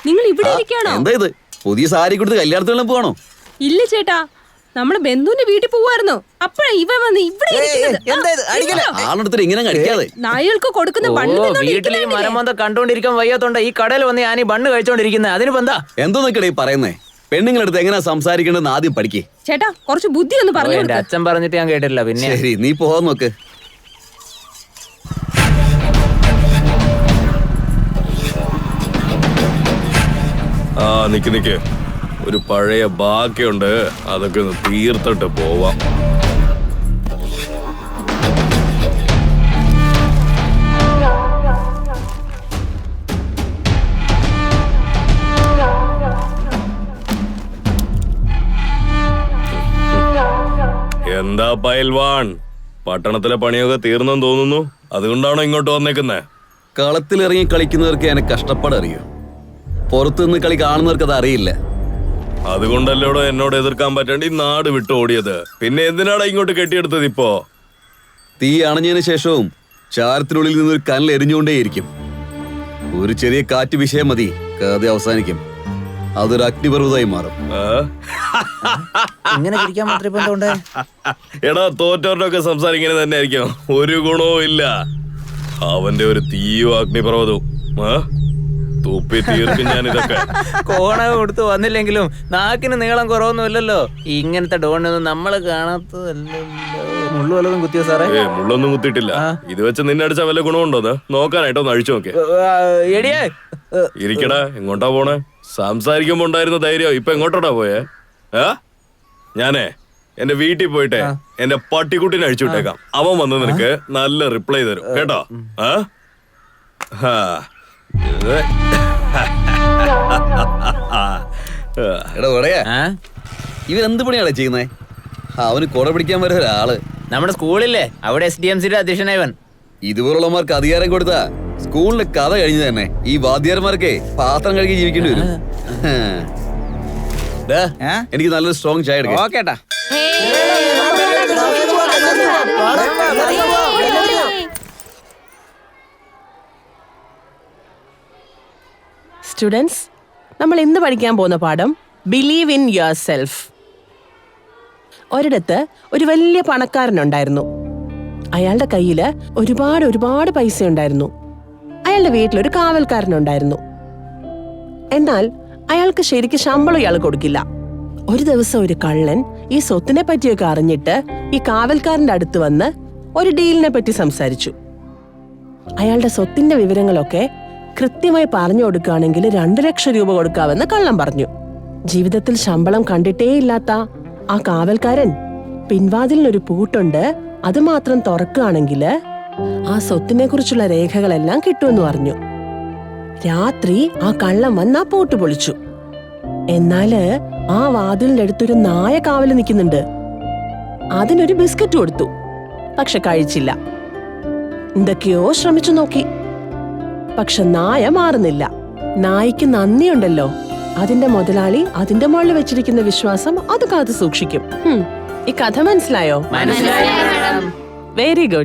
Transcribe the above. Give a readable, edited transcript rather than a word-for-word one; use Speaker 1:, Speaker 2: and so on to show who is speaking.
Speaker 1: നിങ്ങൾ ഇവിടെ ഇരിക്കാണോ?
Speaker 2: എന്താ ഇത് പുതിയ സാരി കൊടുത്ത് കല്യാണത്തിനെല്ലാം പോകണോ?
Speaker 1: ഇല്ല ചേട്ടാ, നമ്മള് ബന്ധുവിന്റെ വീട്ടിൽ പോവായിരുന്നു. അപ്പഴാ ഇവ വന്ന് ഇവിടെ
Speaker 2: ആളെടുത്തിട്ട് ഇങ്ങനെ കഴിക്കാതെ
Speaker 1: നായകൾക്ക് കൊടുക്കുന്ന
Speaker 3: വീട്ടിൽ ഈ മരമൊന്ത കണ്ടോണ്ടിരിക്കാൻ വയ്യാത്തോണ്ട ഈ കടയിൽ വന്ന് ഞാൻ ഈ ബണ്ണ് കഴിച്ചോണ്ടിരിക്കുന്നത്. അതിന് ബന്ധാ
Speaker 2: എന്തോ നിക്കടേ പറയുന്നേ? പെണ്ണുങ്ങളടുത്ത് എങ്ങനെ സംസാരിക്കേണ്ടതെന്ന് ആദ്യം പഠിക്കേ.
Speaker 1: ചേട്ടാ കുറച്ച് ബുദ്ധി ഒന്ന് പറഞ്ഞു.
Speaker 3: എന്റെ അച്ഛൻ പറഞ്ഞിട്ട് ഞാൻ കേട്ടില്ല. പിന്നെ
Speaker 2: ശരി, നീ പോകാൻ നോക്ക്.
Speaker 4: ആ നിക്ക് ഒരു പഴയ ബാക്കിയുണ്ട്, അതൊക്കെ ഒന്ന് തീർത്തിട്ട് പോവാം. എന്താ പയൽവാൻ, പട്ടണത്തിലെ പണിയൊക്കെ തീർന്നെന്ന് തോന്നുന്നു. അതുകൊണ്ടാണോ ഇങ്ങോട്ട് വന്നേക്കുന്നേ?
Speaker 2: കളത്തിലിറങ്ങി കളിക്കുന്നവർക്ക് എന്നെ കഷ്ടപ്പാട് അറിയൂ, പുറത്തുനിന്ന് കളി കാണുന്നവർക്ക് അത് അറിയില്ല.
Speaker 4: അതുകൊണ്ടല്ലോടോ എന്നോട് എതിർക്കാൻ പറ്റാണ്ട് ഈ നാട് വിട്ടു ഓടിയത്. പിന്നെ എന്തിനാടാ ഇങ്ങോട്ട് കെട്ടിയെടുത്തത്? ഇപ്പോ
Speaker 2: തീ അണഞ്ഞതിന് ശേഷവും ചാരത്തിനുള്ളിൽ നിന്നൊരു കനൽ എരിഞ്ഞുകൊണ്ടേയിരിക്കും. ഒരു ചെറിയ കാറ്റ് വിഷയം മതി, കഥ അവസാനിക്കും. അതൊരു അഗ്നിപർവ്വതമായി മാറും.
Speaker 3: ഇങ്ങനെ ചിരിക്കാൻ മാത്രമേ ബന്ധമുണ്ട്.
Speaker 4: എടാ, തോറ്റവരുടെ ഒക്കെ സംസാരം ഇങ്ങനെ തന്നെ ആയിരിക്കും, ഒരു ഗുണവും ഇല്ല. അവന്റെ ഒരു തീയോ അഗ്നിപർവ്വതവും തുപ്പി തീർക്കും ഞാൻ ഇതൊക്കെ.
Speaker 3: കോണ കൊടുത്ത് വന്നില്ലെങ്കിലും നാക്കിന് നീളം കുറവൊന്നുമില്ലല്ലോ. ഇങ്ങനത്തെ ഡോണൊന്നും നമ്മള് കാണാത്തതല്ലോ. മുള്ളു വല്ലതും കുത്തിയോ സാറേ?
Speaker 4: മുള്ളൊന്നും കുത്തിയിട്ടില്ല. ഇത് വെച്ച് നിന്നെ അടിച്ച വല്ല ഗുണമുണ്ടോ? നോക്കാനായിട്ടോ ഒന്ന് അഴിച്ചു നോക്കേ. ഇരിക്കടാ, എങ്ങോട്ടാ പോണേ? സംസാരിക്കുമ്പോ ഉണ്ടായിരുന്ന ധൈര്യം ഇപ്പൊ എങ്ങോട്ടോട്ടാ പോയേ? ഞാനേ എന്റെ വീട്ടിൽ പോയിട്ടെ എന്റെ പട്ടിക്കുട്ടിനെ അഴിച്ചു വിട്ടേക്കാം. അവൻ വന്ന് നിനക്ക് നല്ല റിപ്ലൈ തരും കേട്ടോ.
Speaker 2: എടാ പറയാ, ഇവൻ എന്ത് പണിയാണോ ചെയ്യുന്നേ? അവന് കുട പിടിക്കാൻ വരെ ഒരാള്
Speaker 3: നമ്മുടെ സ്കൂളില്ലേ, അവിടെ SDMCയുടെ അധ്യക്ഷനായവൻ.
Speaker 2: ഇതുപോലുള്ളമാർക്ക് അധികാരം കൊടുത്താ സ്കൂളിലെ കഥ കഴിഞ്ഞു തന്നെ. ഈ വാദ്യാർമാർക്കേ പാത്രം കഴുകി ജീവിക്കേണ്ടി വരും. എനിക്ക് നല്ലൊരു സ്ട്രോങ് ചായ എടുക്കാം.
Speaker 3: ഓക്കേട്ടാ.
Speaker 5: സ്റ്റുഡൻസ്, നമ്മൾ ഇന്ന് പഠിക്കാൻ പോകുന്ന പാഠം ബിലീവ് ഇൻ യുവർ സെൽഫ്. ഒരിടത്ത് ഒരു വലിയ പണക്കാരനുണ്ടായിരുന്നു. അയാളുടെ കയ്യിൽ ഒരുപാട് പൈസ ഉണ്ടായിരുന്നു. അയാളുടെ വീട്ടിലൊരു കാവൽക്കാരനുണ്ടായിരുന്നു. എന്നാൽ അയാൾക്ക് ശരിക്കും ശമ്പളം ഇയാൾ കൊടുക്കില്ല. ഒരു ദിവസം ഒരു കള്ളൻ ഈ സ്വത്തിനെ പറ്റിയൊക്കെ അറിഞ്ഞിട്ട് ഈ കാവൽക്കാരന്റെ അടുത്ത് വന്ന് ഒരു ഡീലിനെ പറ്റി സംസാരിച്ചു. അയാളുടെ സ്വത്തിന്റെ വിവരങ്ങളൊക്കെ കൃത്യമായി പറഞ്ഞു കൊടുക്കുകയാണെങ്കിൽ 2 ലക്ഷം രൂപ കൊടുക്കാമെന്ന് കള്ളൻ പറഞ്ഞു. ജീവിതത്തിൽ ശമ്പളം കണ്ടിട്ടേയില്ലാത്ത ആ കാവൽക്കാരൻ പിൻവാതിലിനൊരു പൂട്ടുണ്ട്, അത് മാത്രം തുറക്കുകയാണെങ്കിൽ ആ സ്വത്തിനെ കുറിച്ചുള്ള രേഖകളെല്ലാം കിട്ടുമെന്ന് പറഞ്ഞു. രാത്രി ആ കള്ളൻ വന്ന് ആ പൂട്ട് പൊളിച്ചു. എന്നാല് ആ വാതിലിന്റെ അടുത്തൊരു നായ കാവല് നിൽക്കുന്നുണ്ട്. അതിനൊരു ബിസ്ക്കറ്റ് കൊടുത്തു, പക്ഷെ കഴിച്ചില്ല. എന്തൊക്കെയോ ശ്രമിച്ചു നോക്കി, പക്ഷെ നായ മാറുന്നില്ല. നായ്ക്ക് നന്ദിയുണ്ടല്ലോ, അതിന്റെ മുതലാളി അതിന്റെ മുകളിൽ വെച്ചിരിക്കുന്ന വിശ്വാസം അത് കാത്തു സൂക്ഷിക്കും. ഈ കഥ മനസ്സിലായോ?
Speaker 3: മനസ്സിലായി.
Speaker 5: Very good.